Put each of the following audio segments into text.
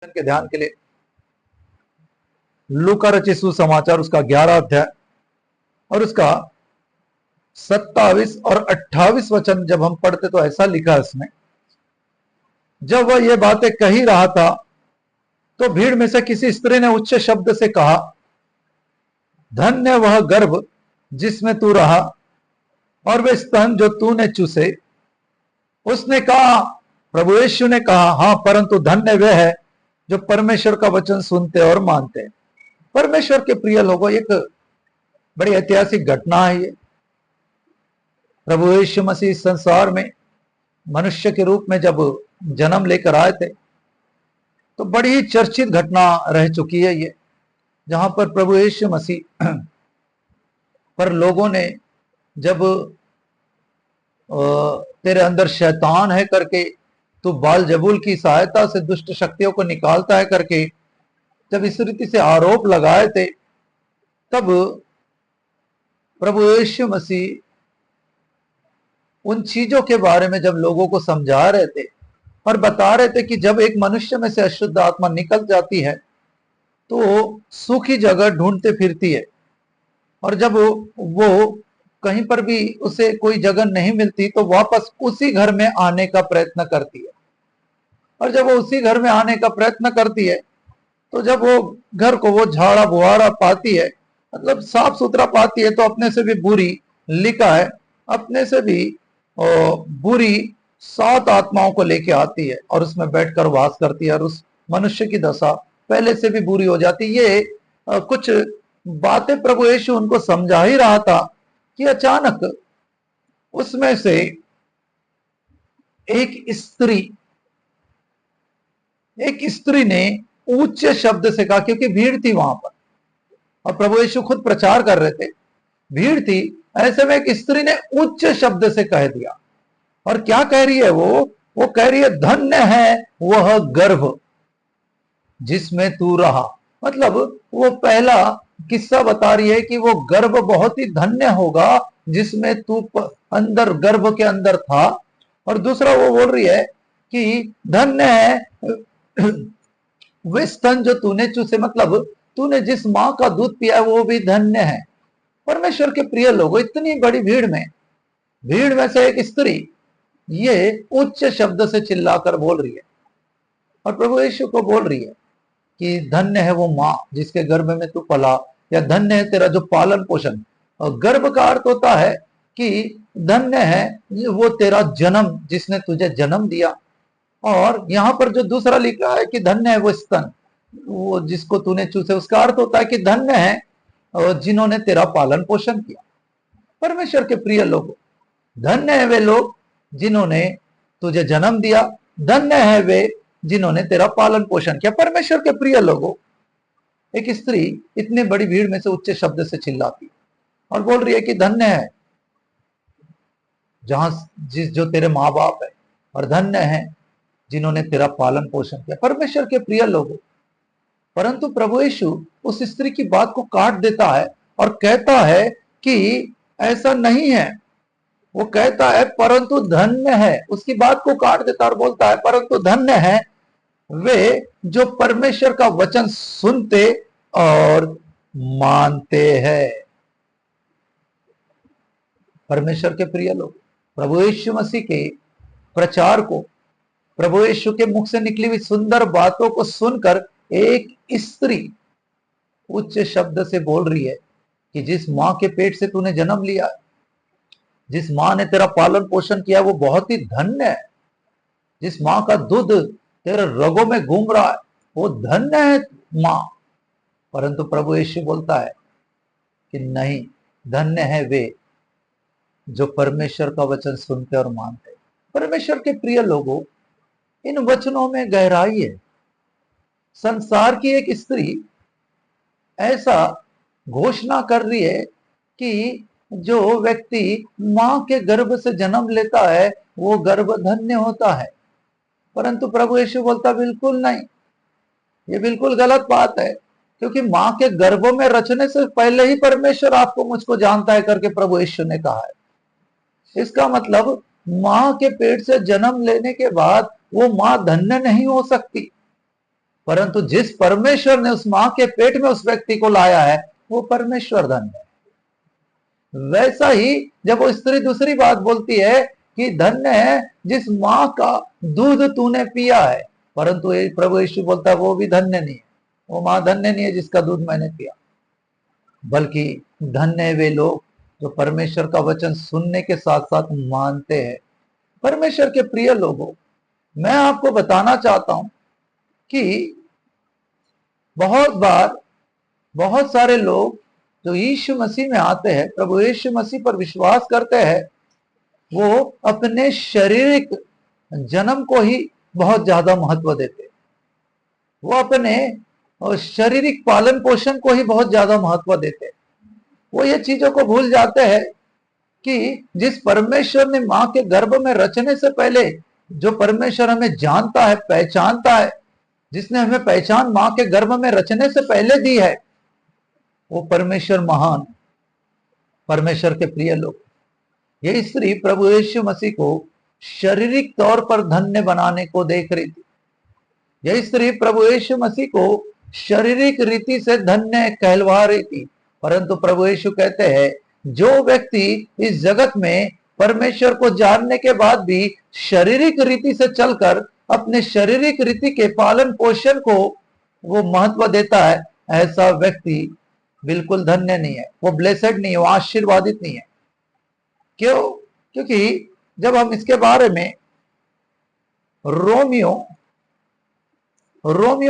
के ध्यान के लिए लूका रचित सुसमाचार उसका 11 अध्याय और उसका 27 और 28 वचन जब हम पढ़ते तो ऐसा लिखा है इसमें, जब वह ये बातें कही रहा था तो भीड़ में से किसी स्त्री ने उच्च शब्द से कहा, धन्य वह गर्भ जिसमें तू रहा और वे स्तन जो तूने चूसे। उसने कहा, प्रभु यीशु ने कहा, हाँ, परंतु धन्य वे है जो परमेश्वर का वचन सुनते और मानते हैं। परमेश्वर के प्रिय लोगों, एक बड़ी ऐतिहासिक घटना है ये। प्रभु यीशु मसीह संसार में मनुष्य के रूप में जब जन्म लेकर आए थे तो बड़ी ही चर्चित घटना रह चुकी है ये, जहां पर प्रभु यीशु मसीह पर लोगों ने जब तेरे अंदर शैतान है करके, तू बालजबूल की सहायता से दुष्ट शक्तियों को निकालता है करके जब इस रीति से आरोप लगाए थे, तब प्रभु यीशु मसीह उन चीजों के बारे में जब लोगों को समझा रहे थे और बता रहे थे कि जब एक मनुष्य में से अशुद्ध आत्मा निकल जाती है तो सूखी जगह ढूंढते फिरती है, और जब वो कहीं पर भी उसे कोई जगह नहीं मिलती तो वापस उसी घर में आने का प्रयत्न करती है। और जब वो उसी घर में आने का प्रयत्न करती है तो जब वो घर को वो झाड़ा बुहारा पाती है, मतलब साफ सुथरा पाती है, तो अपने से भी बुरी, लिखा है, अपने से भी बुरी 7 आत्माओं को लेके आती है और उसमें बैठकर वास करती है और उस मनुष्य की दशा पहले से भी बुरी हो जाती है। ये कुछ बातें प्रभु यीशु उनको समझा ही रहा था कि अचानक उसमें से एक स्त्री ने उच्च शब्द से कहा, क्योंकि भीड़ थी वहां पर और प्रभु यीशु खुद प्रचार कर रहे थे, भीड़ थी, ऐसे में एक स्त्री ने उच्च शब्द से कह दिया। और क्या कह रही है वो कह रही है, धन्य है वह गर्भ जिसमें तू रहा। मतलब वो पहला किस्सा बता रही है कि वो गर्भ बहुत ही धन्य होगा जिसमें तू अंदर, गर्भ के अंदर था। और दूसरा वो बोल रही है कि धन्य है वे स्तन जो तूने चूसे, मतलब तूने जिस मां का दूध पिया है वो भी धन्य है। परमेश्वर के प्रिय लोगों, इतनी बड़ी भीड़ में से एक स्त्री ये उच्च शब्द से चिल्लाकर बोल रही है और प्रभु यीशु को बोल रही है कि धन्य है वो मां जिसके गर्भ में तू पला, या धन्य है तेरा जो पालन पोषण। और गर्भ का अर्थ होता है कि धन्य है वो तेरा जन्म, जिसने तुझे जन्म दिया। और यहां पर जो दूसरा लिखा है कि धन्य है वो स्तन, वो जिसको तूने चूसे, उसका अर्थ होता है कि धन्य है जिन्होंने तेरा पालन पोषण किया। परमेश्वर के प्रिय लोगों, धन्य है वे लोग जिन्होंने तुझे जन्म दिया, धन्य है वे जिन्होंने तेरा पालन पोषण किया। परमेश्वर के प्रिय लोगों, एक स्त्री इतनी बड़ी भीड़ में से उच्च शब्द से चिल्लाती और बोल रही है कि धन्य है जो तेरे माँ बाप है, और धन्य है जिन्होंने तेरा पालन पोषण किया। परमेश्वर के प्रिय लोगों, परंतु प्रभु यीशु उस स्त्री की बात को काट देता है और कहता है कि ऐसा नहीं है। वो कहता है परंतु धन्य है, उसकी बात को काट देता और बोलता है परंतु धन्य है वे जो परमेश्वर का वचन सुनते और मानते हैं। परमेश्वर के प्रिय लोग, प्रभु यीशु मसीह के प्रचार को, प्रभु यीशु के मुख से निकली हुई सुंदर बातों को सुनकर एक स्त्री उच्च शब्द से बोल रही है कि जिस मां के पेट से तूने जन्म लिया, जिस मां ने तेरा पालन पोषण किया, वो बहुत ही धन्य है। जिस मां का दूध तेरे रगों में घूम रहा है वो धन्य है मां। परंतु प्रभु यीशु बोलता है कि नहीं, धन्य है वे जो परमेश्वर का वचन सुनते और मानते। परमेश्वर के प्रिय लोगों, इन वचनों में गहराई है। संसार की एक स्त्री ऐसा घोषणा कर रही है कि जो व्यक्ति मां के गर्भ से जन्म लेता है वो गर्भ धन्य होता है। परंतु प्रभु यीशु बोलता बिल्कुल नहीं, ये बिल्कुल गलत बात है, क्योंकि मां के गर्भ में रचने से पहले ही परमेश्वर आपको मुझको जानता है करके प्रभु यीशु ने कहा है। इसका मतलब मां के पेट से जन्म लेने के बाद वो मां धन्य नहीं हो सकती। परंतु जिस परमेश्वर ने उस मां के पेट में उस व्यक्ति को लाया है वो परमेश्वर धन्य है। वैसा ही जब वो स्त्री दूसरी बात बोलती है कि धन्य है जिस मां का दूध तूने पिया है, परंतु प्रभु यीशु बोलता है वो भी धन्य नहीं है, वो मां धन्य नहीं है जिसका दूध मैंने पिया, बल्कि धन्य है वे लोग जो परमेश्वर का वचन सुनने के साथ साथ मानते हैं। परमेश्वर के प्रिय लोगों, मैं आपको बताना चाहता हूं कि बहुत बार बहुत सारे लोग जो यीशु मसीह में आते हैं, प्रभु यीशु मसीह पर विश्वास करते हैं, वो अपने शारीरिक जन्म को ही बहुत ज्यादा महत्व देते, वो अपने शारीरिक पालन पोषण को ही बहुत ज्यादा महत्व देते। वो ये चीजों को भूल जाते हैं कि जिस परमेश्वर ने मां के गर्भ में रचने से पहले, जो परमेश्वर हमें जानता है, पहचानता है, जिसने हमें पहचान मां के गर्भ में रचने से पहले दी है, वो परमेश्वर महान। परमेश्वर के प्रिय लोग, ये स्त्री प्रभु यीशु मसीह को शारीरिक तौर पर धन्य बनाने को देख रही थी। यह स्त्री प्रभु यीशु मसीह को शारीरिक रीति से धन्य कहलवा रही थी, परंतु प्रभु यीशु कहते हैं जो व्यक्ति इस जगत में परमेश्वर को जानने के बाद भी शारीरिक रीति से चलकर अपने शारीरिक रीति के पालन पोषण को वो महत्व देता है, ऐसा व्यक्ति बिल्कुल धन्य नहीं है, वो ब्लेसेड नहीं है, वो आशीर्वादित नहीं है। क्यों? क्योंकि जब हम इसके बारे में रोमियो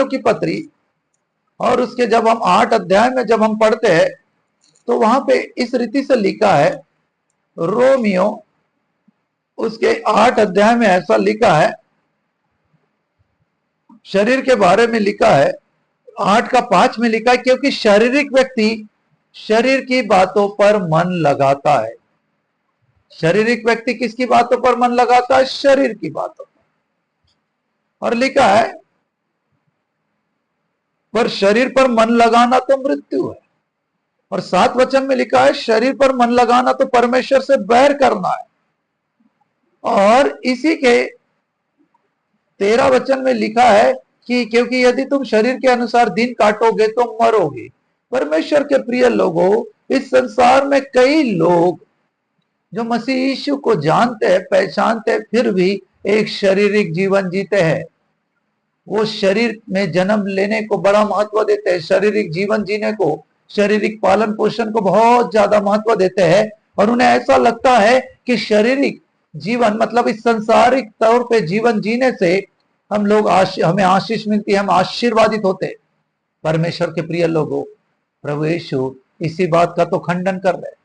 की पत्री और उसके जब हम 8 अध्याय में जब हम पढ़ते हैं तो वहां पे इस रीति से लिखा है, रोमियो उसके 8 अध्याय में ऐसा लिखा है, शरीर के बारे में लिखा है, 8:5 में लिखा है, क्योंकि शारीरिक व्यक्ति शरीर की बातों पर मन लगाता है। शारीरिक व्यक्ति किसकी बातों पर मन लगाता है? शरीर की बातों पर। और लिखा है पर शरीर पर मन लगाना तो मृत्यु है। और 7 वचन में लिखा है शरीर पर मन लगाना तो परमेश्वर से बैर करना है। और इसी के 13 वचन में लिखा है कि क्योंकि यदि तुम शरीर के अनुसार दिन काटोगे तो मरोगे। परमेश्वर के प्रिय लोगों, इस संसार में कई लोग जो मसीह यीशु को जानते हैं, पहचानते हैं, फिर भी एक शारीरिक जीवन जीते हैं। वो शरीर में जन्म लेने को बड़ा महत्व देते हैं, शारीरिक जीवन जीने को, शारीरिक पालन पोषण को बहुत ज्यादा महत्व देते हैं। और उन्हें ऐसा लगता है कि शारीरिक जीवन मतलब इस संसारिक तौर पे जीवन जीने से हम लोग हमें आशीष मिलती है, हम आशीर्वादित होते। परमेश्वर के प्रिय लोगों, प्रभु यीशु इसी बात का तो खंडन कर रहे।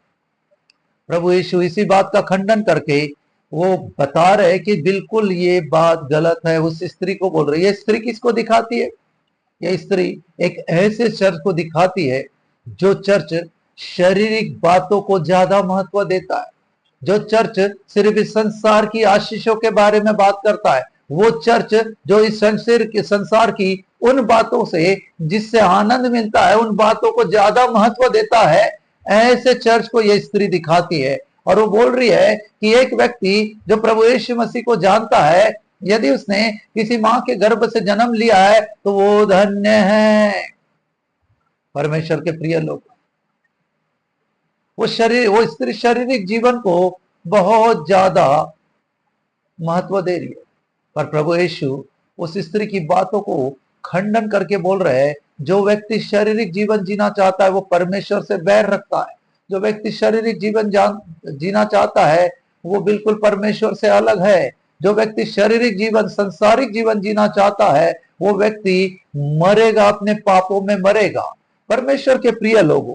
प्रभु यीशु इसी बात का खंडन करके वो बता रहे कि बिल्कुल ये बात गलत है। उस स्त्री को बोल रही है। ये स्त्री किसको दिखाती है? ये स्त्री एक ऐसे चर्च को दिखाती है जो चर्च शारीरिक बातों को ज्यादा महत्व देता है, जो चर्च सिर्फ इस संसार की आशीषों के बारे में बात करता है, वो चर्च जो इस संसार की उन बातों से जिससे आनंद मिलता है, उन बातों को ज्यादा महत्व देता है। ऐसे चर्च को ये स्त्री दिखाती है। और वो बोल रही है कि एक व्यक्ति जो प्रभु यीशु मसीह को जानता है, यदि उसने किसी मां के गर्भ से जन्म लिया है तो वो धन्य है। परमेश्वर के प्रिय लोग, वो स्त्री शारीरिक जीवन को बहुत ज्यादा महत्व दे रही है। पर प्रभु यीशु उस स्त्री की बातों को खंडन करके बोल रहे हैं, जो व्यक्ति शारीरिक जीवन जीना चाहता है वो परमेश्वर से बैर रखता है। जो व्यक्ति शारीरिक जीवन जीना चाहता है वो बिल्कुल परमेश्वर से अलग है। जो व्यक्ति शारीरिक जीवन, संसारिक जीवन जीना चाहता है वो व्यक्ति मरेगा, अपने पापों में मरेगा। परमेश्वर के प्रिय लोगों,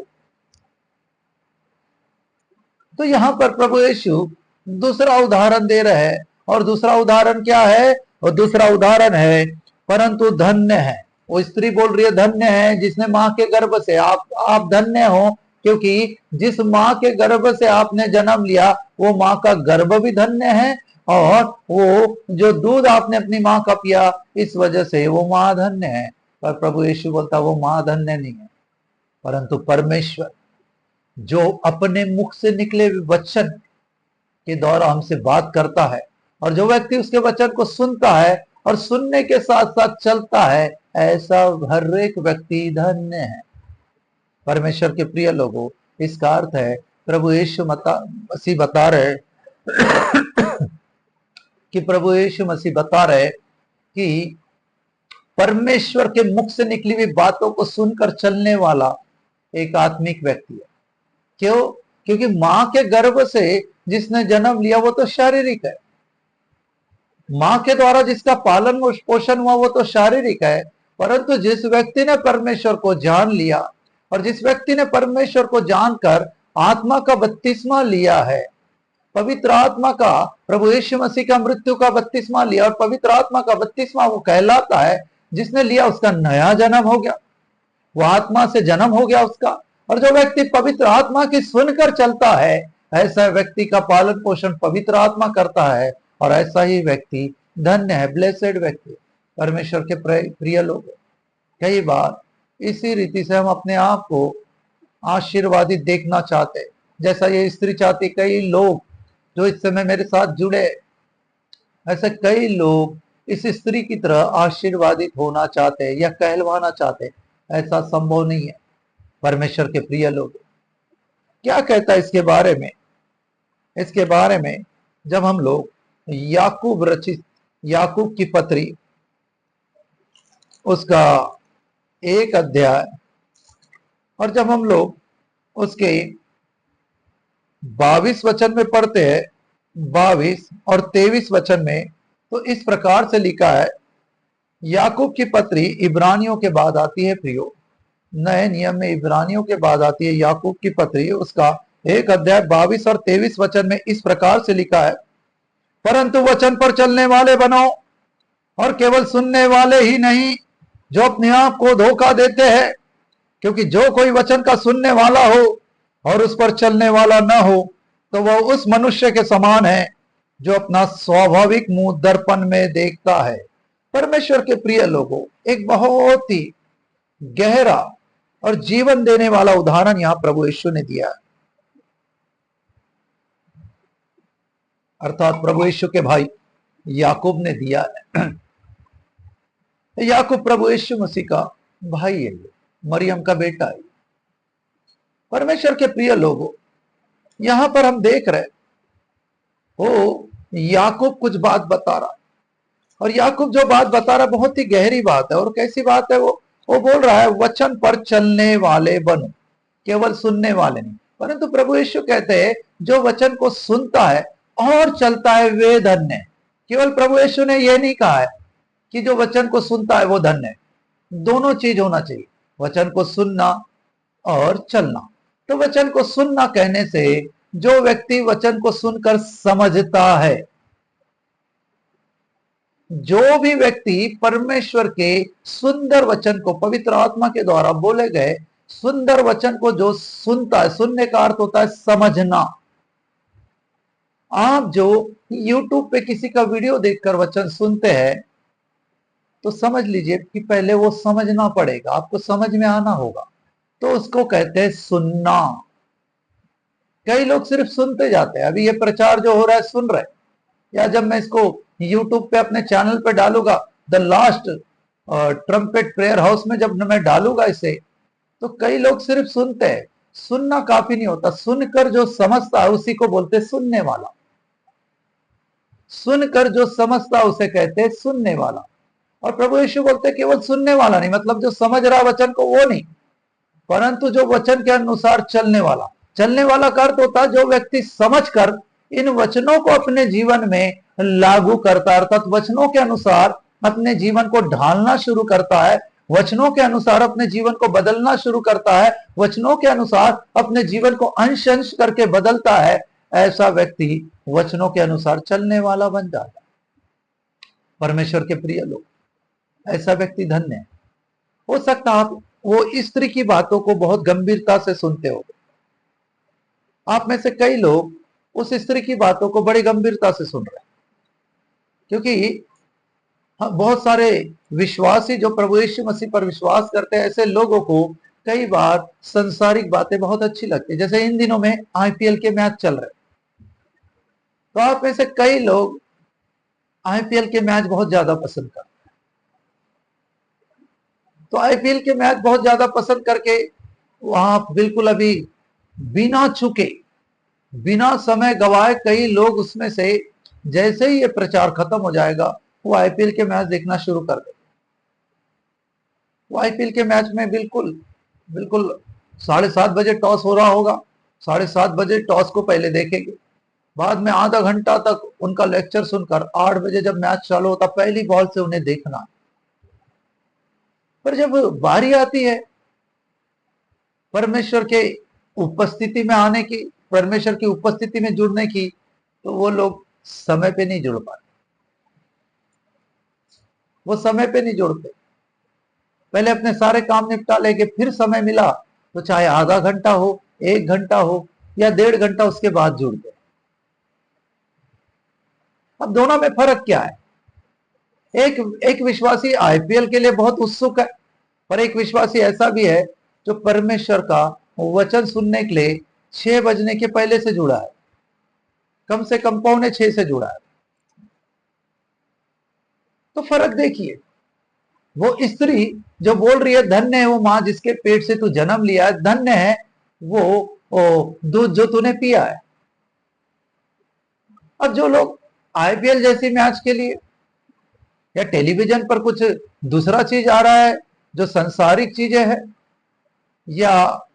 तो यहां पर प्रभु यीशु दूसरा उदाहरण दे रहे हैं। और दूसरा उदाहरण क्या है? और दूसरा उदाहरण है परंतु धन्य है। वो स्त्री बोल रही है धन्य है जिसने मां के गर्भ से, आप धन्य हो क्योंकि जिस मां के गर्भ से आपने जन्म लिया वो मां का गर्भ भी धन्य है। और वो जो दूध आपने अपनी मां का पिया, इस वजह से वो मां धन्य है। पर प्रभु यीशु बोलता वो मां धन्य नहीं है, परंतु परमेश्वर जो अपने मुख से निकले वचन के द्वारा हमसे बात करता है। और जो व्यक्ति उसके वचन को सुनता है और सुनने के साथ साथ चलता है, ऐसा हर एक व्यक्ति धन्य है। परमेश्वर के प्रिय लोगों, इसका अर्थ है प्रभु यीशु मसीह बता रहे कि प्रभु यीशु मसीह बता रहे कि परमेश्वर के मुख से निकली हुई बातों को सुनकर चलने वाला एक आत्मिक व्यक्ति है। क्यों? क्योंकि मां के गर्भ से जिसने जन्म लिया वो तो शारीरिक है, मां के द्वारा जिसका पालन पोषण हुआ वो तो शारीरिक है, परंतु जिस व्यक्ति ने परमेश्वर को जान लिया और जिस व्यक्ति ने परमेश्वर को जानकर आत्मा का बपतिस्मा लिया है, पवित्र आत्मा का, प्रभु यीशु मसीह का मृत्यु का बपतिस्मा लिया और पवित्र आत्मा का बपतिस्मा वो कहलाता है, जिसने लिया उसका नया जन्म हो गया, वो आत्मा से जन्म हो गया उसका। और जो व्यक्ति पवित्र आत्मा की सुनकर चलता है, ऐसा व्यक्ति का पालन पोषण पवित्र आत्मा करता है, और ऐसा ही व्यक्ति धन्य है, ब्लेसेड व्यक्ति। परमेश्वर के प्रिय लोग, कई बार इसी रीति से हम अपने आप को आशीर्वादित देखना चाहते, जैसा ये स्त्री चाहती। कई लोग जो इस समय मेरे साथ जुड़े, ऐसे कई लोग इस स्त्री की तरह आशीर्वादित होना चाहते या कहलवाना चाहते, ऐसा संभव नहीं है। परमेश्वर के प्रिय लोग, क्या कहता है इसके बारे में? इसके बारे में जब हम लोग याकूब रचित याकूब की पत्री उसका 1 अध्याय, और जब हम लोग उसके 22 वचन में पढ़ते हैं, 22 और 23 वचन में, तो इस प्रकार से लिखा है। याकूब की पत्री इब्रानियों के बाद आती है प्रियो, नए नियम में इब्रानियों के बाद आती है याकूब की पत्री, उसका 1 अध्याय 22 और 23 वचन में इस प्रकार से लिखा है। परंतु वचन पर चलने वाले बनो, और केवल सुनने वाले ही नहीं जो अपने आप को धोखा देते हैं, क्योंकि जो कोई वचन का सुनने वाला हो और उस पर चलने वाला न हो, तो वह उस मनुष्य के समान है जो अपना स्वाभाविक मुंह दर्पण में देखता है। परमेश्वर के प्रिय लोगों, एक बहुत ही गहरा और जीवन देने वाला उदाहरण यहां प्रभु यीशु ने दिया है, अर्थात प्रभु यीशु के भाई याकूब ने दिया है। याकूब प्रभु यीशु मसीह का भाई है, मरियम का बेटा है। परमेश्वर के प्रिय लोगों, यहां पर हम देख रहे हो याकूब कुछ बात बता रहा, और याकूब जो बात बता रहा बहुत ही गहरी बात है। और कैसी बात है? वो बोल रहा है वचन पर चलने वाले बनो, केवल सुनने वाले नहीं। परंतु प्रभु यीशु कहते हैं जो वचन को सुनता है और चलता है वे धन्य है। केवल प्रभु यीशु ने यह नहीं कहा है कि जो वचन को सुनता है वो धन्य है, दोनों चीज होना चाहिए, वचन को सुनना और चलना। तो वचन को सुनना कहने से जो व्यक्ति वचन को सुनकर समझता है, जो भी व्यक्ति परमेश्वर के सुंदर वचन को पवित्र आत्मा के द्वारा बोले गए सुंदर वचन को जो सुनता है, सुनने का अर्थ होता है समझना। आप जो YouTube पे किसी का वीडियो देखकर वचन सुनते हैं, तो समझ लीजिए कि पहले वो समझना पड़ेगा, आपको समझ में आना होगा, तो उसको कहते हैं सुनना। कई लोग सिर्फ सुनते जाते हैं। अभी ये प्रचार जो हो रहा है सुन रहे, या जब मैं इसको YouTube पे अपने चैनल पे डालूंगा, the last trumpet prayer house में जब मैं डालूंगा इसे, तो कई लोग सिर्फ सुनते हैं। सुनना काफी नहीं होता, सुनकर जो समझता है उसी को बोलते हैं सुनने वाला। सुनकर जो समझता उसे कहते हैं सुनने वाला। और प्रभु यीशु बोलते हैं केवल सुनने वाला नहीं, मतलब जो समझ रहा वचन को वो नहीं, परंतु जो वचन के अनुसार चलने वाला। चलने वाला का अर्थ होता है जो व्यक्ति समझकर इन वचनों को अपने जीवन में लागू करता है, अर्थात वचनों के अनुसार अपने जीवन को ढालना शुरू करता है, वचनों के अनुसार अपने जीवन को बदलना शुरू करता है, वचनों के अनुसार अपने जीवन को अंश अंश करके बदलता है। ऐसा व्यक्ति वचनों के अनुसार चलने वाला बन जाता है। परमेश्वर के प्रिय लोग, ऐसा व्यक्ति धन्य है। हो सकता है आप वो स्त्री की बातों को बहुत गंभीरता से सुनते हो। आप में से कई लोग उस स्त्री की बातों को बड़ी गंभीरता से सुन रहे हैं, क्योंकि बहुत सारे विश्वासी जो प्रभु यीशु मसीह पर विश्वास करते हैं, ऐसे लोगों को कई बार संसारिक बातें बहुत अच्छी लगती है। जैसे इन दिनों में IPL के मैच चल रहे, तो आप में से कई लोग आईपीएल के मैच बहुत ज्यादा पसंद करते हैं। तो आईपीएल के मैच बहुत ज्यादा पसंद करके वहां बिल्कुल अभी बिना चुके, बिना समय गवाए कई लोग उसमें से जैसे ही ये प्रचार खत्म हो जाएगा वो आईपीएल के मैच देखना शुरू कर देंगे। वो आईपीएल के मैच में बिल्कुल बिल्कुल 7:30 बजे टॉस हो रहा होगा, 7:30 बजे टॉस को पहले देखेंगे, बाद में आधा घंटा तक उनका लेक्चर सुनकर 8 बजे जब मैच चालू होता पहली बॉल से उन्हें देखना। पर जब बारी आती है परमेश्वर के उपस्थिति में आने की, परमेश्वर की उपस्थिति में जुड़ने की, तो वो लोग समय पे नहीं जुड़ पाते, वो समय पे नहीं जुड़ते। पहले अपने सारे काम निपटा लेंगे, फिर समय मिला तो चाहे आधा घंटा हो, 1 घंटा हो या 1.5 घंटा उसके बाद जुड़ गए। अब दोनों में फर्क क्या है? एक विश्वासी आईपीएल के लिए बहुत उत्सुक है, पर एक विश्वासी ऐसा भी है जो परमेश्वर का वचन सुनने के लिए 6 बजने के पहले से जुड़ा है, कम से कम 5:45 से जुड़ा है। तो फर्क देखिए, वो स्त्री जो बोल रही है धन्य है वो मां जिसके पेट से तू जन्म लिया है, धन्य है वो दूध जो तूने पिया है। अब जो लोग आईपीएल जैसी मैच के लिए या टेलीविजन पर कुछ दूसरा चीज आ रहा है जो संसारिक चीजें हैं, या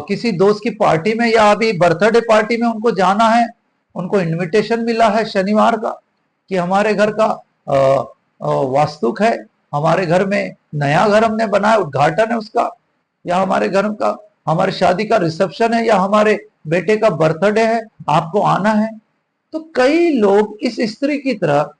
किसी दोस्त की पार्टी में या अभी बर्थडे पार्टी में उनको जाना है, उनको इनविटेशन मिला है शनिवार का कि हमारे घर का वास्तुक है, हमारे घर में नया घर हमने बनाया, उद्घाटन है उसका, या हमारे घर का हमारी शादी का रिसेप्शन है, या हमारे बेटे का बर्थडे है, आपको आना है। तो कई लोग इस स्त्री की तरह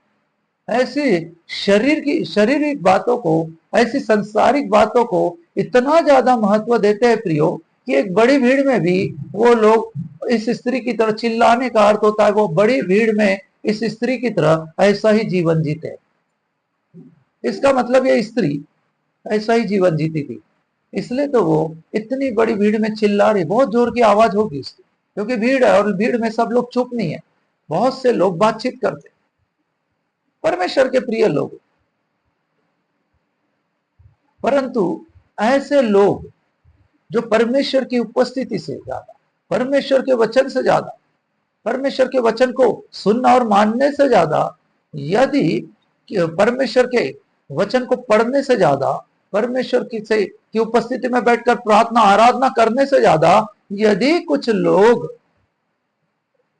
ऐसी शारीरिक बातों को, ऐसी संसारिक बातों को इतना ज्यादा महत्व देते हैं प्रियो, कि एक बड़ी भीड़ में भी वो लोग इस स्त्री की तरह, चिल्लाने का अर्थ होता है वो बड़ी भीड़ में इस स्त्री की तरह ऐसा ही जीवन जीते हैं। इसका मतलब ये स्त्री ऐसा ही जीवन जीती थी, इसलिए तो वो इतनी बड़ी भीड़ में चिल्ला रही, बहुत जोर की आवाज होगी उसकी, क्योंकि भीड़ है और भीड़ में सब लोग चुप नहीं है, बहुत से लोग बातचीत करते। परमेश्वर के प्रिय लोग, परंतु ऐसे लोग जो परमेश्वर की उपस्थिति से ज्यादा, परमेश्वर के वचन से ज्यादा, परमेश्वर के वचन को सुनना और मानने से ज्यादा, यदि परमेश्वर के वचन को पढ़ने से ज्यादा, परमेश्वर की उपस्थिति में बैठकर प्रार्थना आराधना करने से ज्यादा, यदि कुछ लोग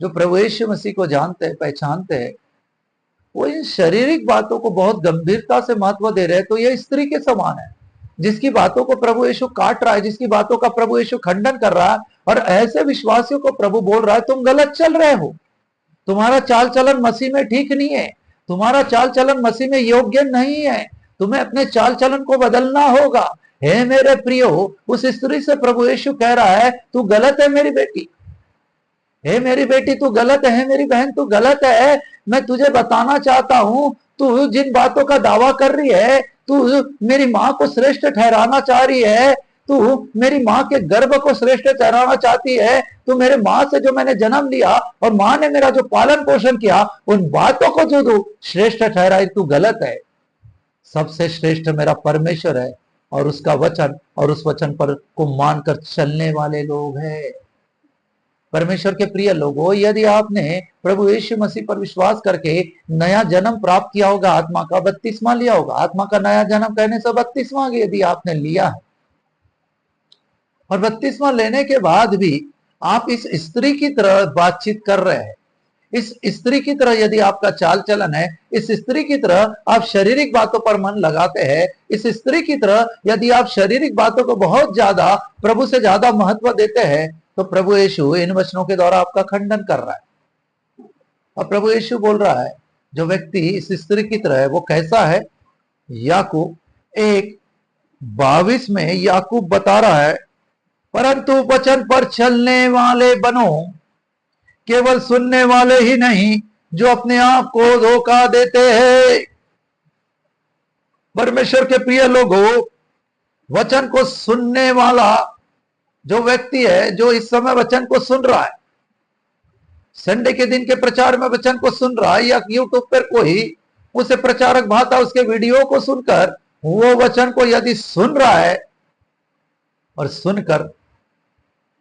जो प्रभु यीशु मसीह को जानते हैं, पहचानते हैं, वो इन शारीरिक बातों को बहुत गंभीरता से महत्व दे रहे हैं, तो यह स्त्री के समान है जिसकी बातों को प्रभु यीशु काट रहा है, जिसकी बातों का प्रभु यीशु खंडन कर रहा है, और ऐसे विश्वासियों को प्रभु बोल रहा है तुम गलत चल रहे हो, तुम्हारा चाल चलन मसीह में ठीक नहीं है, तुम्हारा चाल चलन मसीह में योग्य नहीं है, तुम्हें अपने चाल चलन को बदलना होगा। हे मेरे प्रियो, उस स्त्री से प्रभु यीशु कह रहा है तू गलत है मेरी बेटी, हे मेरी बेटी तू गलत है, मेरी बहन तू गलत है। मैं तुझे बताना चाहता हूं, तू जिन बातों का दावा कर रही है, तू मेरी माँ को श्रेष्ठ ठहराना चाह रही है, तू मेरी माँ के गर्भ को श्रेष्ठ ठहराना चाहती है, तू मेरे माँ से जो मैंने जन्म लिया और माँ ने मेरा जो पालन पोषण किया, उन बातों को जो तू श्रेष्ठ ठहराई, तू गलत है। सबसे श्रेष्ठ मेरा परमेश्वर है और उसका वचन, और उस वचन पर को मानकर चलने वाले लोग हैं। परमेश्वर के प्रिय लोगों, यदि आपने प्रभु यीशु मसीह पर विश्वास करके नया जन्म प्राप्त किया होगा, आत्मा का बपतिस्मा लिया होगा, आत्मा का नया जन्म कहने से बपतिस्मा यदि आपने लिया है, और बपतिस्मा लेने के बाद भी आप इस स्त्री की तरह बातचीत कर रहे हैं, इस स्त्री की तरह यदि आपका चाल चलन है, इस स्त्री की तरह आप शारीरिक बातों पर मन लगाते हैं, इस स्त्री की तरह यदि आप शारीरिक बातों को बहुत ज्यादा, प्रभु से ज्यादा महत्व देते हैं, तो प्रभु यीशु इन वचनों के द्वारा आपका खंडन कर रहा है। और प्रभु यीशु बोल रहा है जो व्यक्ति इस स्त्री की तरह है वो कैसा है। याकूब 1:22 में याकूब बता रहा है, परंतु वचन पर चलने वाले बनो, केवल सुनने वाले ही नहीं जो अपने आप को धोखा देते हैं। परमेश्वर के प्रिय लोगों, वचन को सुनने वाला जो व्यक्ति है, जो इस समय वचन को सुन रहा है, संडे के दिन के प्रचार में वचन को सुन रहा है, या यूट्यूब पर कोई उसे प्रचारक भाता उसके वीडियो को सुनकर वो वचन को यदि सुन रहा है और सुनकर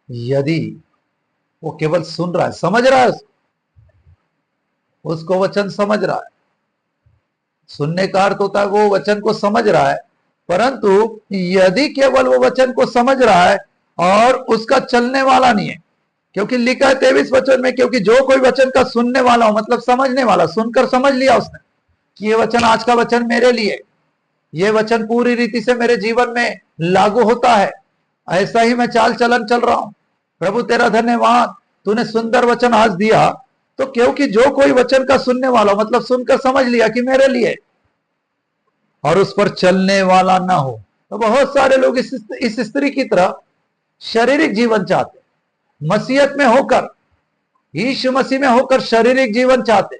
यदि वो केवल सुन रहा है, समझ रहा है, उसको वचन समझ रहा है, सुनने का अर्थ होता है वो वचन को समझ रहा है, परंतु यदि केवल वो वचन को समझ रहा है और उसका चलने वाला नहीं है, क्योंकि लिखा है 23 वचन में, क्योंकि जो कोई वचन का सुनने वाला हो, मतलब समझने वाला, सुनकर समझ लिया उसने कि ये वचन आज का वचन मेरे लिए, ये वचन पूरी रीति से मेरे जीवन में लागू होता है, ऐसा ही मैं चाल चलन चल रहा हूं। प्रभु तेरा धन्यवाद, तूने सुंदर वचन आज दिया। तो क्योंकि जो कोई वचन का सुनने वाला हो, मतलब सुनकर समझ लिया कि मेरे लिए, और उस पर चलने वाला ना हो। तो बहुत सारे लोग इस स्त्री की तरह शारीरिक जीवन चाहते, मसीहत में होकर, यीशु मसीह में होकर शारीरिक जीवन चाहते।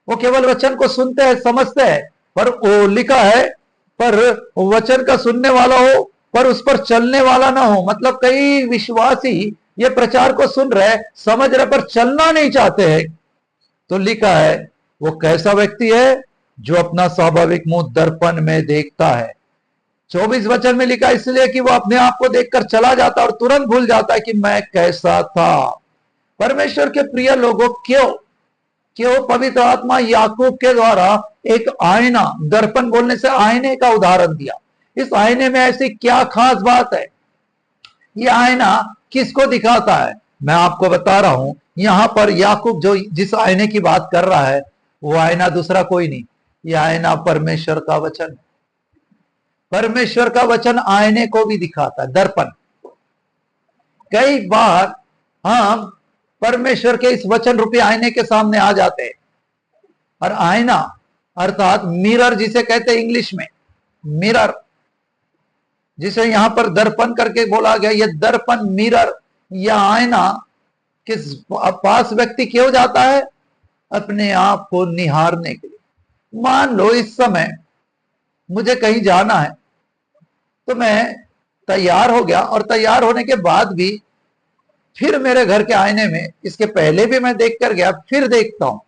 वो केवल वचन को सुनते हैं, समझते हैं, पर वो लिखा है पर वचन का सुनने वाला हो पर उस पर चलने वाला ना हो। मतलब कई विश्वासी ये प्रचार को सुन रहे, समझ रहे, पर चलना नहीं चाहते हैं। तो लिखा है वो कैसा व्यक्ति है जो अपना स्वाभाविक मुंह दर्पण में देखता है। 24 वचन में लिखा इसलिए कि वो अपने आप को देखकर चला जाता है और तुरंत भूल जाता है कि मैं कैसा था। परमेश्वर के प्रिय लोगों, क्यों पवित्र आत्मा याकूब के द्वारा एक आईना, दर्पण बोलने से आईने का उदाहरण दिया। इस आईने में ऐसी क्या खास बात है? ये आईना किसको दिखाता है? मैं आपको बता रहा हूं। यहां पर याकूब जो जिस आईने की बात कर रहा है, वो आईना दूसरा कोई नहीं, यह आईना परमेश्वर का वचन है। परमेश्वर का वचन आईने को भी दिखाता है, दर्पण। कई बार हम परमेश्वर के इस वचन रूपी आईने के सामने आ जाते हैं, और आईना अर्थात मिरर जिसे कहते हैं इंग्लिश में, मिरर जिसे यहां पर दर्पण करके बोला गया, यह दर्पण, मिरर या आईना किस पास व्यक्ति क्यों जाता है? अपने आप को निहारने के लिए। मान लो इस समय मुझे कहीं जाना है, तो मैं तैयार हो गया, और तैयार होने के बाद भी फिर मेरे घर के आईने में, इसके पहले भी मैं देख कर गया, फिर देखता हूं।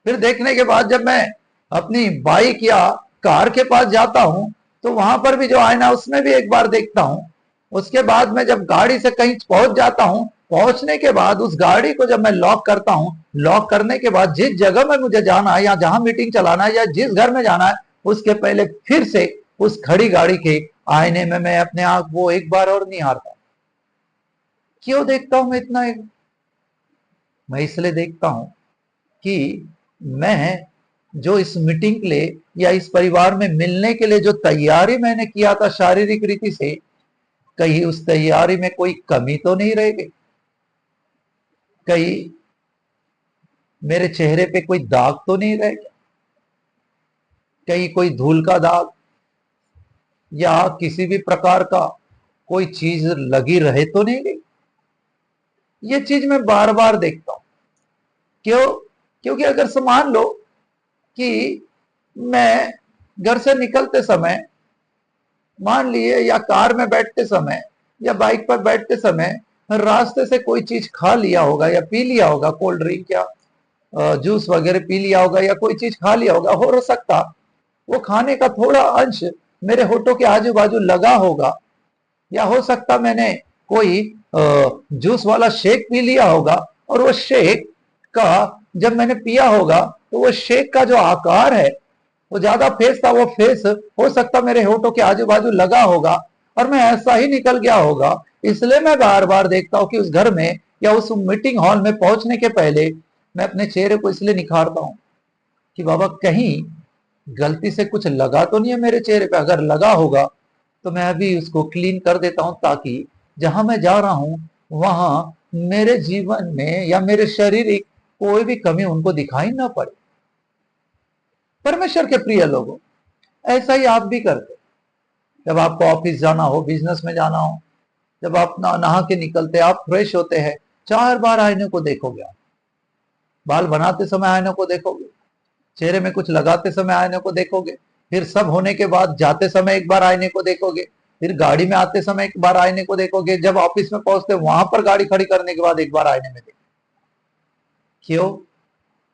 फिर देखने के बाद जब मैं अपनी बाइक या कार के पास जाता हूं, तो वहां पर भी जो आईना उसमें भी एक बार देखता हूं। उसके बाद मैं जब गाड़ी से कहीं पहुंच जाता हूं, पहुंचने के बाद उस गाड़ी को जब मैं लॉक करता हूं, लॉक करने के बाद जिस जगह में मुझे जाना है या जहां मीटिंग चलाना है या जिस घर में जाना है, उसके पहले फिर से उस खड़ी गाड़ी के आईने में मैं अपने आप को एक बार और निहारता हूं। क्यों देखता हूं मैं इतना? मैं इसलिए देखता हूं कि मैं जो इस मीटिंग के लिए या इस परिवार में मिलने के लिए जो तैयारी मैंने किया था शारीरिक रीति से, कहीं उस तैयारी में कोई कमी तो नहीं रह गई? कहीं मेरे चेहरे पे कोई दाग तो नहीं रह गया? कहीं कोई धूल का दाग या किसी भी प्रकार का कोई चीज लगी रहे तो नहीं गई? ये चीज मैं बार बार देखता हूं। क्यों? क्योंकि अगर मान लो कि मैं घर से निकलते समय, मान लिए, या कार में बैठते समय या बाइक पर बैठते समय रास्ते से कोई चीज खा लिया होगा या पी लिया होगा, कोल्ड ड्रिंक या जूस वगैरह पी लिया होगा या कोई चीज खा लिया होगा, हो सकता वो खाने का थोड़ा अंश मेरे होठों के आजू बाजू लगा होगा, या हो सकता मैंने कोई जूस वाला शेक पी लिया होगा, और वो शेक का जब मैंने पिया होगा तो वो शेक का जो आकार है वो ज्यादा फेस था, वो फेस हो सकता मेरे होठों के आजू बाजू लगा होगा और मैं ऐसा ही निकल गया होगा। इसलिए मैं बार बार देखता हूं कि उस घर में या उस मीटिंग हॉल में पहुंचने के पहले मैं अपने चेहरे को इसलिए निखारता हूं कि बाबा कहीं गलती से कुछ लगा तो नहीं है मेरे चेहरे पे। अगर लगा होगा तो मैं अभी उसको क्लीन कर देता हूं, ताकि जहां मैं जा रहा हूं वहां मेरे जीवन में या मेरे शारीरिक कोई भी कमी उनको दिखाई ना पड़े। परमेश्वर के प्रिय लोगों, ऐसा ही आप भी करते। जब आपको ऑफिस जाना हो, बिजनेस में जाना हो, जब आप नहा के निकलते, आप फ्रेश होते हैं, 4 बार आईने को देखोगे। आप बाल बनाते समय आईने को देखोगे, चेहरे में कुछ लगाते समय आईने को देखोगे, फिर सब होने के बाद जाते समय एक बार आईने को देखोगे, फिर गाड़ी में आते समय एक बार आईने को देखोगे, जब ऑफिस में पहुंचते वहां पर गाड़ी खड़ी करने के बाद एक बार आईने में देखोगे। क्यों?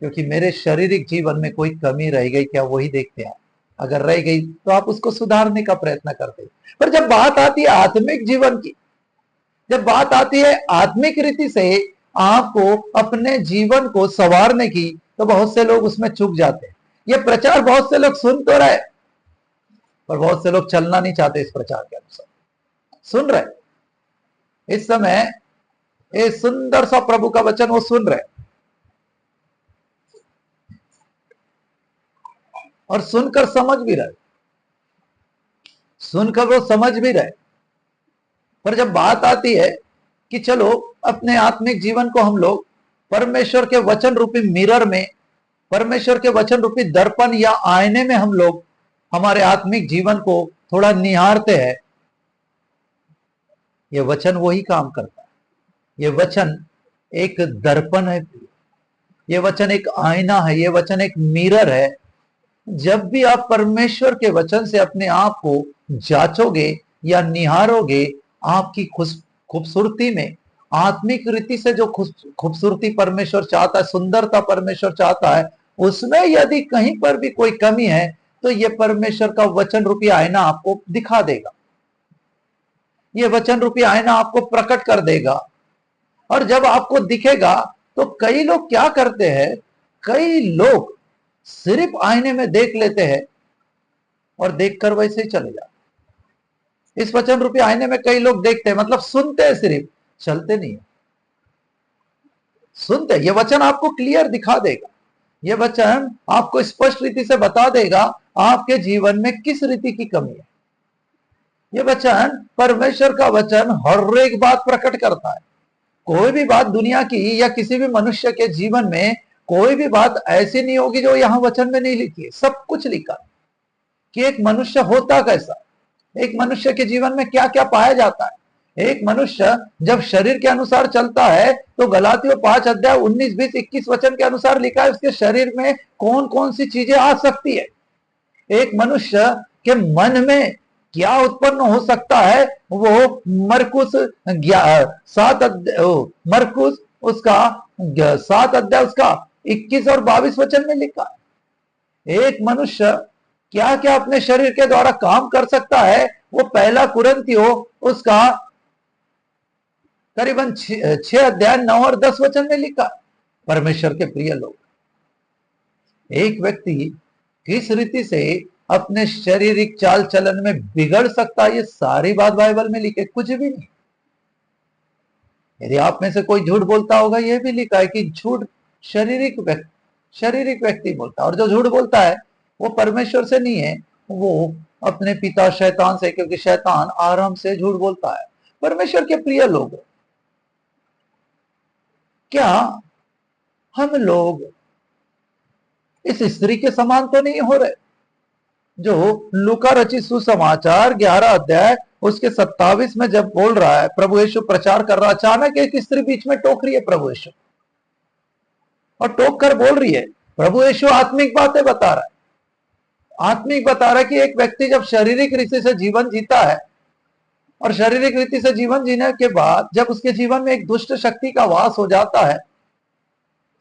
क्योंकि मेरे शारीरिक जीवन में कोई कमी रह गई क्या, वही देखते हैं। अगर रह गई तो आप उसको सुधारने का प्रयत्न करते हैं। पर जब बात आती है आत्मिक जीवन की, जब बात आती है आत्मिक रीति से आपको अपने जीवन को संवारने की, तो बहुत से लोग उसमें चूक जाते हैं। ये प्रचार बहुत से लोग सुन तो रहे, पर बहुत से लोग चलना नहीं चाहते इस प्रचार के अनुसार। सुन रहे इस समय, ये सुंदर सा प्रभु का वचन वो सुन रहे, और सुनकर समझ भी रहे, सुनकर वो समझ भी रहे। पर जब बात आती है कि चलो अपने आत्मिक जीवन को हम लोग परमेश्वर के वचन रूपी मिरर में, परमेश्वर के वचन रूपी दर्पण या आईने में हम लोग हमारे आत्मिक जीवन को थोड़ा निहारते हैं, यह वचन वही काम करता है। यह वचन एक दर्पण है, यह वचन एक आईना है, यह वचन एक मिरर है। जब भी आप परमेश्वर के वचन से अपने आप को जांचोगे या निहारोगे, आपकी खूबसूरती में, आत्मिक रीति से जो खूबसूरती परमेश्वर चाहता है, सुंदरता परमेश्वर चाहता है, उसमें यदि कहीं पर भी कोई कमी है तो यह परमेश्वर का वचन रूपी आईना आपको दिखा देगा, यह वचन रूपी आईना आपको प्रकट कर देगा। और जब आपको दिखेगा तो कई लोग क्या करते हैं, कई लोग सिर्फ आईने में देख लेते हैं और देखकर वैसे ही चले जाते। इस वचन रूपी आईने में कई लोग देखते हैं, मतलब सुनते हैं, सिर्फ चलते नहीं। सुनते, यह वचन आपको क्लियर दिखा देगा, यह वचन आपको स्पष्ट रीति से बता देगा आपके जीवन में किस रीति की कमी है। यह वचन, परमेश्वर का वचन हर एक बात प्रकट करता है। कोई भी बात दुनिया की या किसी भी मनुष्य के जीवन में कोई भी बात ऐसी नहीं होगी जो यहां वचन में नहीं लिखी है। सब कुछ लिखा है कि एक मनुष्य होता कैसा, एक मनुष्य के जीवन में क्या क्या पाया जाता है। एक मनुष्य जब शरीर के अनुसार चलता है तो गलातियों 5 अध्याय 19, 20, 21 वचन के अनुसार लिखा है उसके शरीर में कौन कौन सी चीजें आ सकती है। एक मनुष्य के मन में क्या उत्पन्न हो सकता है, वो मरकुस 7 अध्याय, मरकुस उसका 7 अध्याय उसका 21 और 22 वचन में लिखा है। एक मनुष्य क्या क्या अपने शरीर के द्वारा काम कर सकता है, वो पहला कुरिन्थियों उसका करीबन 6 अध्याय 9 और 10 वचन में लिखा। परमेश्वर के प्रिय लोग, एक व्यक्ति किस रीति से अपने शारीरिक चाल चलन में बिगड़ सकता है, ये सारी बात बाइबल में लिखे, कुछ भी नहीं। यदि आप में से कोई झूठ बोलता होगा, यह भी लिखा है कि झूठ शारीरिक व्यक्ति बोलता है, और जो झूठ बोलता है वो परमेश्वर से नहीं है, वो अपने पिता शैतान से, क्योंकि शैतान आराम से झूठ बोलता है। परमेश्वर के प्रिय लोग, क्या हम लोग इस स्त्री के समान तो नहीं हो रहे जो लूका रचित सुसमाचार 11 अध्याय उसके 27 में जब बोल रहा है, प्रभु यीशु प्रचार कर रहा, अचानक एक स्त्री बीच में टोक रही है प्रभु यीशु, और टोक कर बोल रही है। प्रभु यीशु आत्मिक बातें बता रहा है, आत्मिक बता रहा है कि एक व्यक्ति जब शारीरिक रीति से जीवन जीता है, और शारीरिक रीति से जीवन जीने के बाद जब उसके जीवन में एक दुष्ट शक्ति का वास हो जाता है,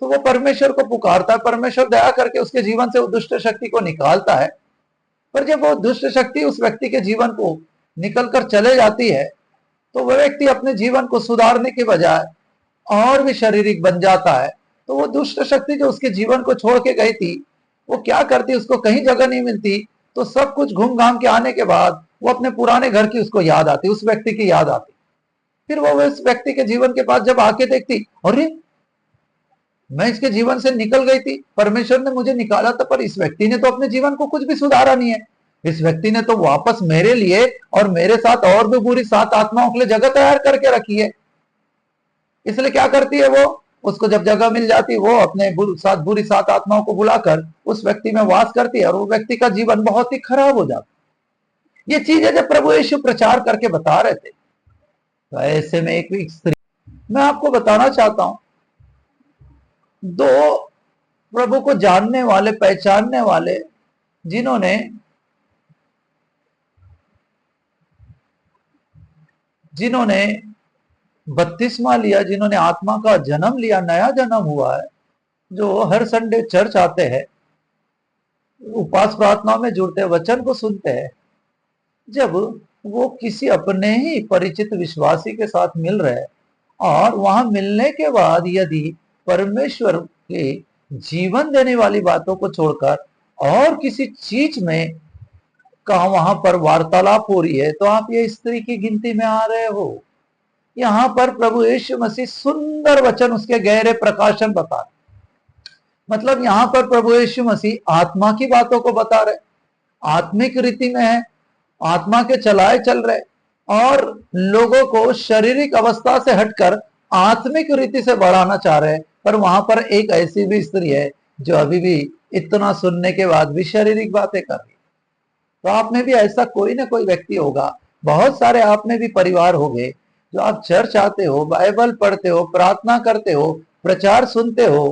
तो वो परमेश्वर को पुकारता है, परमेश्वर दया करके उसके जीवन से वो दुष्ट शक्ति को निकालता है। पर जब वो दुष्ट शक्ति उस व्यक्ति के जीवन को निकलकर चले जाती है, तो वह व्यक्ति अपने जीवन को सुधारने के बजाय और भी शारीरिक बन जाता है। तो वो दुष्ट शक्ति जो उसके जीवन को छोड़ के गई थी, वो क्या करती, उसको कहीं जगह नहीं मिलती, तो सब कुछ घूम घाम के आने के बाद वो अपने पुराने घर की उसको याद आती, उस व्यक्ति की याद आती। फिर वो उस व्यक्ति के जीवन के पास जब आके देखती, अरे मैं इसके जीवन से निकल गई थी, परमेश्वर ने मुझे निकाला था, पर इस व्यक्ति ने तो अपने जीवन को कुछ भी सुधारा नहीं है। इस व्यक्ति ने तो वापस मेरे लिए और मेरे साथ और भी बुरी 7 आत्माओं के लिए जगह तैयार करके रखी है। इसलिए क्या करती है, वो उसको जब जगह मिल जाती है, वो अपने बुरी 7 आत्माओं को बुलाकर उस व्यक्ति में वास करती है, और वो व्यक्ति का जीवन बहुत ही खराब हो जाता है। ये चीजें जब प्रभु यीशु प्रचार करके बता रहे थे, तो ऐसे में एक स्त्री, मैं आपको बताना चाहता हूं, 2 प्रभु को जानने वाले, पहचानने वाले, जिन्होंने बपतिस्मा लिया, जिन्होंने आत्मा का जन्म लिया, नया जन्म हुआ है, जो हर संडे चर्च आते हैं, उपवास प्रार्थनाओं में जुड़ते हैं, वचन को सुनते हैं, जब वो किसी अपने ही परिचित विश्वासी के साथ मिल रहे हैं और वहां मिलने के बाद यदि परमेश्वर के जीवन देने वाली बातों को छोड़कर और किसी चीज में का वहां पर वार्तालाप हो रही है, तो आप ये स्त्री की गिनती में आ रहे हो। यहां पर प्रभु यीशु मसीह सुंदर वचन, उसके गहरे प्रकाशन बता रहे। मतलब यहां पर प्रभु यीशु मसीह आत्मा की बातों को बता रहे, आत्मिक रीति में है, आत्मा के चलाए चल रहे और लोगों को शारीरिक अवस्था से हटकर आत्मिक रीति से बढ़ाना चाह रहे हैं। पर वहां पर एक ऐसी भी स्त्री है जो अभी भी इतना सुनने के बाद भी शारीरिक बातें कर रही। तो आप में भी ऐसा कोई ना कोई व्यक्ति होगा, बहुत सारे आप में भी परिवार होंगे, जो आप चर्च आते हो, बाइबल पढ़ते हो, प्रार्थना करते हो, प्रचार सुनते हो,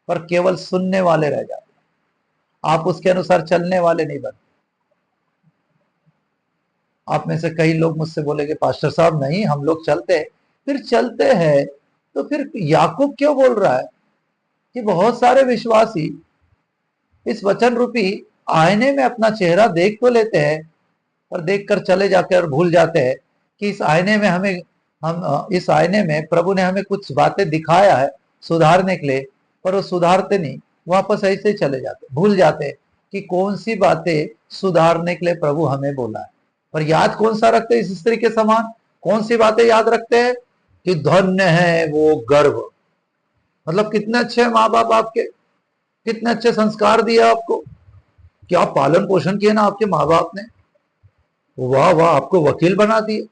पर केवल सुनने वाले रह जाते, आप उसके अनुसार चलने वाले नहीं बनते। आप में से कई लोग मुझसे बोलेंगे, पास्टर साहब नहीं, हम लोग चलते हैं। फिर चलते हैं तो फिर याकूब क्यों बोल रहा है कि बहुत सारे विश्वासी इस वचन रूपी आईने में अपना चेहरा देख तो लेते हैं, और देखकर चले जाकर और भूल जाते हैं कि इस आईने में हमें इस आईने में प्रभु ने हमें कुछ बातें दिखाया है सुधारने के लिए, पर वो सुधारते नहीं, वापस ऐसे ही चले जाते, भूल जाते कि कौन सी बातें सुधारने के लिए प्रभु हमें बोला है। पर याद कौन सा रखते हैं इस स्त्री के समान? कौन सी बातें याद रखते हैं? कि धन्य है वो गर्भ। मतलब कितने अच्छे माँ बाप आपके, कितने अच्छे संस्कार दिए आपको, क्या पालन पोषण किया ना आपके माँ बाप ने, वाह वाह, आपको वकील बना दिए,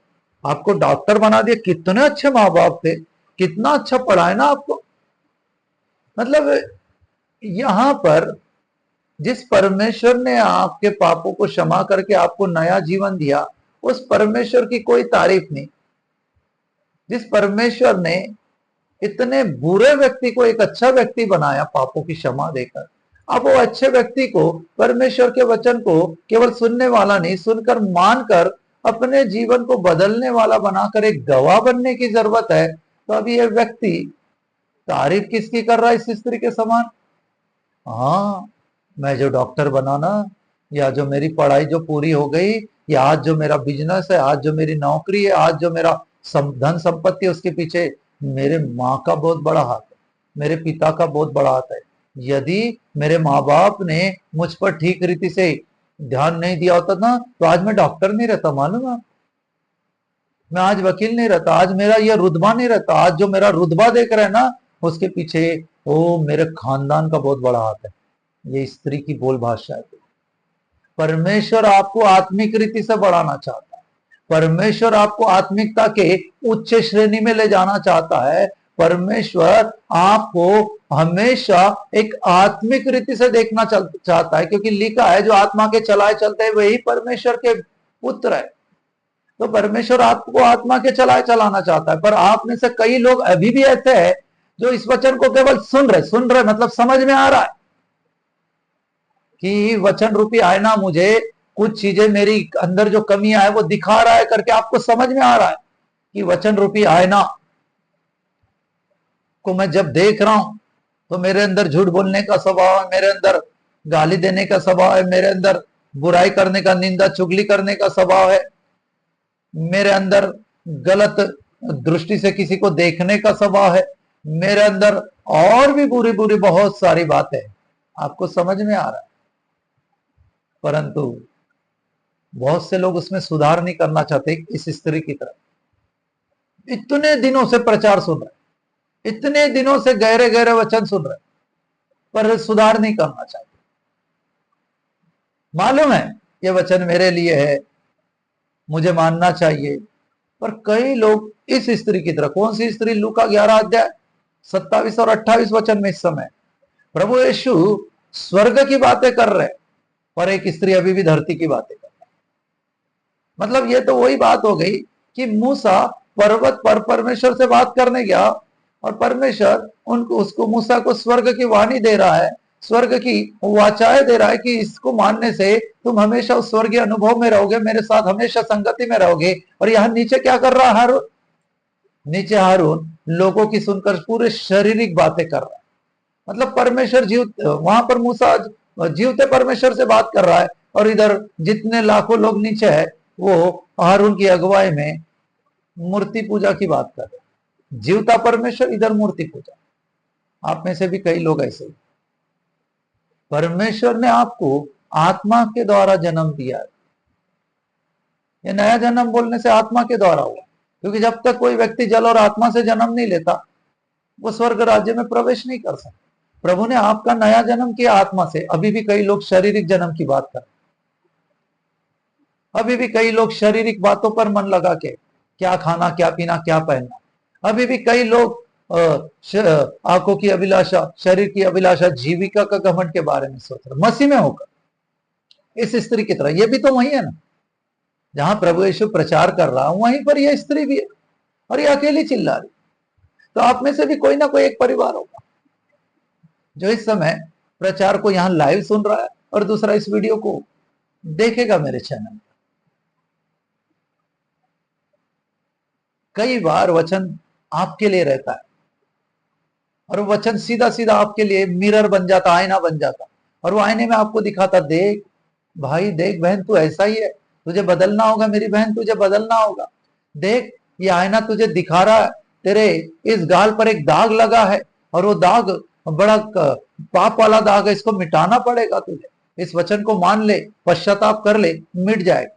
आपको डॉक्टर बना दिए, कितने अच्छे माँ बाप थे, कितना अच्छा पढ़ाए ना आपको। मतलब यहां पर जिस परमेश्वर ने आपके पापों को क्षमा करके आपको नया जीवन दिया, उस परमेश्वर की कोई तारीफ नहीं। जिस परमेश्वर ने इतने बुरे व्यक्ति को एक अच्छा व्यक्ति बनाया पापों की क्षमा देकर, अब वो अच्छे व्यक्ति को, परमेश्वर के वचन को केवल सुनने वाला नहीं, सुनकर मानकर अपने जीवन को बदलने वाला बनाकर एक गवाह बनने की जरूरत है। तो अभी ये व्यक्ति तारीफ किसकी कर रहा है इस स्त्री के समान? हाँ, मैं जो डॉक्टर बना ना, या जो मेरी पढ़ाई जो पूरी हो गई, या आज जो मेरा बिजनेस है, आज जो मेरी नौकरी है, आज जो मेरा धन संपत्ति है, उसके पीछे मेरे माँ का बहुत बड़ा हाथ है, मेरे पिता का बहुत बड़ा हाथ है। यदि मेरे माँ बाप ने मुझ पर ठीक रीति से ध्यान नहीं दिया होता ना, तो आज मैं डॉक्टर नहीं रहता, मालूम है? मैं आज वकील नहीं रहता, आज मेरा यह रुतबा नहीं रहता। आज जो मेरा रुतबा देख रहे हैं ना, उसके पीछे वो मेरे खानदान का बहुत बड़ा हाथ है। ये स्त्री की बोल भाषा है। परमेश्वर आपको आत्मिक रीति से बढ़ाना चाहता है, परमेश्वर आपको आत्मिकता के उच्च श्रेणी में ले जाना चाहता है। परमेश्वर आपको हमेशा एक आत्मिक रीति से देखना चाहता है, क्योंकि लिखा है जो आत्मा के चलाए चलते हैं वही परमेश्वर के पुत्र है। तो परमेश्वर आपको आत्मा के चलाए चलाना चाहता है। पर आप में से कई लोग अभी भी ऐसे हैं जो इस वचन को केवल सुन रहे मतलब समझ में आ रहा है कि वचन रूपी आईना मुझे कुछ चीजें, मेरी अंदर जो कमियां है वो दिखा रहा है करके आपको समझ में आ रहा है कि वचन रूपी आईना को मैं जब देख रहा हूं तो मेरे अंदर झूठ बोलने का स्वभाव है, मेरे अंदर गाली देने का स्वभाव है, मेरे अंदर बुराई करने का, निंदा चुगली करने का स्वभाव है, मेरे अंदर गलत दृष्टि से किसी को देखने का स्वभाव है, मेरे अंदर और भी बुरी बुरी बहुत सारी बातें आपको समझ में आ रहा है। परंतु बहुत से लोग उसमें सुधार नहीं करना चाहते। इस स्त्री की तरह इतने दिनों से प्रचार सुन रहे, इतने दिनों से गहरे गहरे वचन सुन रहे, पर सुधार नहीं करना चाहते। मालूम है ये वचन मेरे लिए है, मुझे मानना चाहिए, पर कई लोग इस स्त्री की तरह, कौन सी स्त्री? लूका 11 अध्याय 27 और 28 वचन में इस समय प्रभु यीशु स्वर्ग की बातें कर रहे, पर एक स्त्री अभी भी धरती की बातें कर रही। मतलब ये तो वही बात हो गई कि मूसा पर्वत पर परमेश्वर से बात करने गया और परमेश्वर उसको मूसा को स्वर्ग की वाणी दे रहा है, स्वर्ग की वाचाएं दे रहा है कि इसको मानने से तुम हमेशा उस स्वर्गीय अनुभव में रहोगे, मेरे साथ हमेशा संगति में रहोगे। और यहां नीचे क्या कर रहा है हारून? नीचे हारून लोगों की सुनकर पूरे शारीरिक बातें कर रहा है। मतलब परमेश्वर जीव, वहां पर मूसा जीवते परमेश्वर से बात कर रहा है, और इधर जितने लाखों लोग नीचे है वो हारून की अगुवाई में मूर्ति पूजा की बात कर रहे हैं। जीवता परमेश्वर, इधर मूर्ति पूजा। आप में से भी कई लोग ऐसे ही। परमेश्वर ने आपको आत्मा के द्वारा जन्म दिया है। ये नया जन्म बोलने से आत्मा के द्वारा हुआ, क्योंकि जब तक कोई व्यक्ति जल और आत्मा से जन्म नहीं लेता वो स्वर्ग राज्य में प्रवेश नहीं कर सकता। प्रभु ने आपका नया जन्म किया आत्मा से। अभी भी कई लोग शारीरिक जन्म की बात कर, अभी भी कई लोग शारीरिक बातों पर मन लगा के, क्या खाना, क्या पीना, क्या पहनना। अभी भी कई लोग आंखों की अभिलाषा, शरीर की अभिलाषा, जीविका का घमंड के बारे में सोच रहे, मसीह में होकर इस स्त्री की तरह। ये भी तो वही है ना, जहां प्रभु यीशु प्रचार कर रहा हूं वहीं पर यह स्त्री भी है, और ये अकेली चिल्ला रही। तो आप में से भी कोई ना कोई एक परिवार होगा जो इस समय प्रचार को यहां लाइव सुन रहा है, और दूसरा इस वीडियो को देखेगा मेरे चैनल। कई बार वचन आपके लिए रहता है, और वचन सीधा सीधा आपके लिए मिरर बन जाता, आईना बन जाता, और वो आईने में आपको दिखाता, देख भाई, देख बहन, तू ऐसा ही है, तुझे बदलना होगा, मेरी बहन तुझे बदलना होगा। देख ये आईना तुझे दिखा रहा है, तेरे इस गाल पर एक दाग लगा है, और वो दाग बड़ा पाप वाला दाग है, इसको मिटाना पड़ेगा तुझे। इस वचन को मान ले, पश्चाताप कर ले, मिट जाएगा।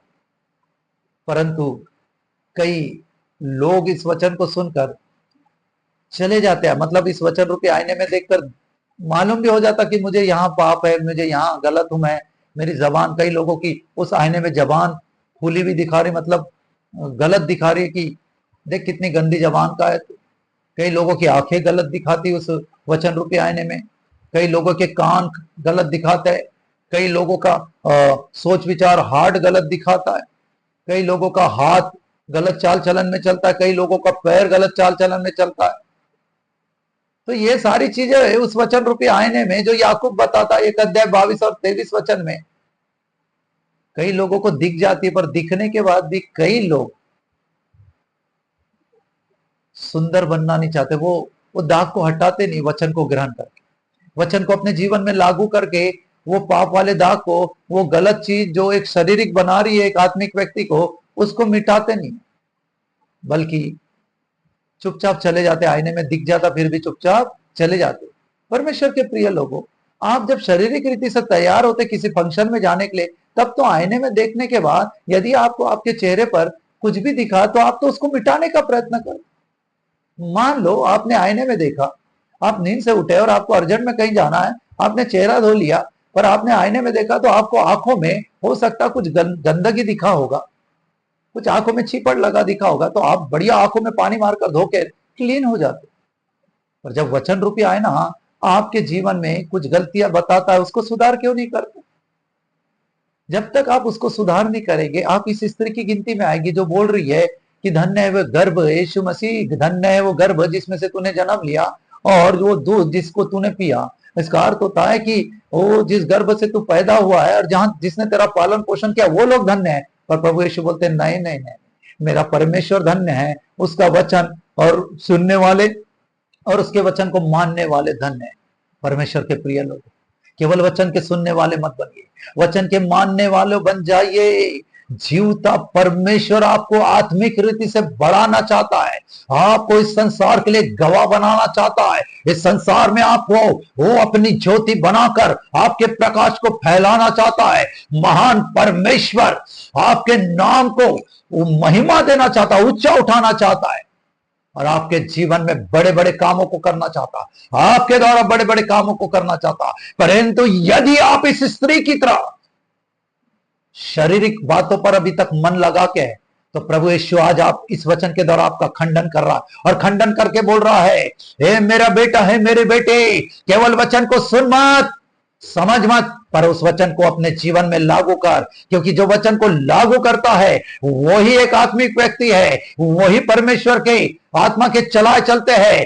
परंतु कई लोग इस वचन को सुनकर चले जाते हैं। मतलब इस वचन रूपी आईने में देखकर मालूम भी हो जाता कि मुझे यहाँ पाप है, मुझे यहाँ गलत हूं मैं। मेरी जबान, कई लोगों की उस आईने में जबान खुली भी दिखा रही, मतलब गलत दिखा रही कि देख कितनी गंदी जबान का है। कई लोगों की आंखें गलत दिखाती उस वचन रूपी आईने में, कई लोगों के कान गलत दिखाते हैं, कई लोगों का सोच विचार, हार्ट गलत दिखाता है, कई लोगों का हाथ गलत चाल चलन में चलता है, कई लोगों का पैर गलत चाल चलन में चलता है। तो ये सारी चीजें उस वचन रूपी आईने में जो याकूब बताता है 1 अध्याय 22 और 23 वचन में, कई लोगों को दिख जाती है, पर दिखने के बाद भी कई लोग सुंदर बनना नहीं चाहते। वो दाग को हटाते नहीं, वचन को ग्रहण करके, वचन को अपने जीवन में लागू करके, वो पाप वाले दाग को, वो गलत चीज जो एक शारीरिक बना रही है एक आत्मिक व्यक्ति को, उसको मिटाते नहीं, बल्कि चुपचाप चले जाते। आईने में दिख जाता फिर भी चुपचाप चले जाते। परमेश्वर के प्रिय लोगों, आप जब शारीरिक रीति से तैयार होते किसी फंक्शन में जाने के लिए, तब तो आईने में देखने के बाद यदि आपको आपके चेहरे पर कुछ भी दिखा तो आप तो उसको मिटाने का प्रयत्न करो। मान लो आपने आईने में देखा, आप नींद से उठे और आपको अर्जेंट में कहीं जाना है, आपने चेहरा धो लिया, पर आपने आईने में देखा तो आपको आंखों में हो सकता कुछ गंदगी दिखा होगा, कुछ आंखों में छीपड़ लगा दिखा होगा, तो आप बढ़िया आंखों में पानी मारकर धो के क्लीन हो जाते। पर जब वचन रूपी आईना आपके जीवन में कुछ गलतियां बताता है, उसको सुधार क्यों नहीं करते? जब तक आप उसको सुधार नहीं करेंगे, आप इस स्त्री की गिनती में आएगी जो बोल रही है कि धन्य है वो गर्भ, यीशु मसीह, धन्य है वो गर्भ जिसमें से तूने जन्म लिया, और वो दूध जिसको तूने पिया। इसका अर्थ होता है कि वो जिस गर्भ से तू पैदा हुआ है और जहां जिसने तेरा पालन पोषण किया, वो लोग धन्य है। पर प्रभु यीशु बोलते हैं नहीं नहीं नहीं, मेरा परमेश्वर धन्य है, उसका वचन और सुनने वाले और उसके वचन को मानने वाले धन्य है। परमेश्वर के प्रिय लोग, केवल वचन के सुनने वाले मत बनिए, वचन के मानने वाले बन जाइए। जीवता परमेश्वर आपको आत्मिक रीति से बढ़ाना चाहता है, आपको इस संसार के लिए गवाह बनाना चाहता है। इस संसार में आपको वो अपनी ज्योति बनाकर आपके प्रकाश को फैलाना चाहता है। महान परमेश्वर आपके नाम को महिमा देना चाहता है, ऊंचा उठाना चाहता है, और आपके जीवन में बड़े बड़े कामों को करना चाहता, आपके द्वारा बड़े बड़े कामों को करना चाहता। परंतु यदि आप इस स्त्री की तरह शारीरिक बातों पर अभी तक मन लगा के है, तो प्रभु यीशु आज आप इस वचन के द्वारा आपका खंडन कर रहा है, और खंडन करके बोल रहा है, हे मेरा बेटा, है मेरे बेटे, केवल वचन को सुन मत, समझ मत, पर उस वचन को अपने जीवन में लागू कर। क्योंकि जो वचन को लागू करता है वही एक आत्मिक व्यक्ति है, वही परमेश्वर के आत्मा के चलाए चलते हैं।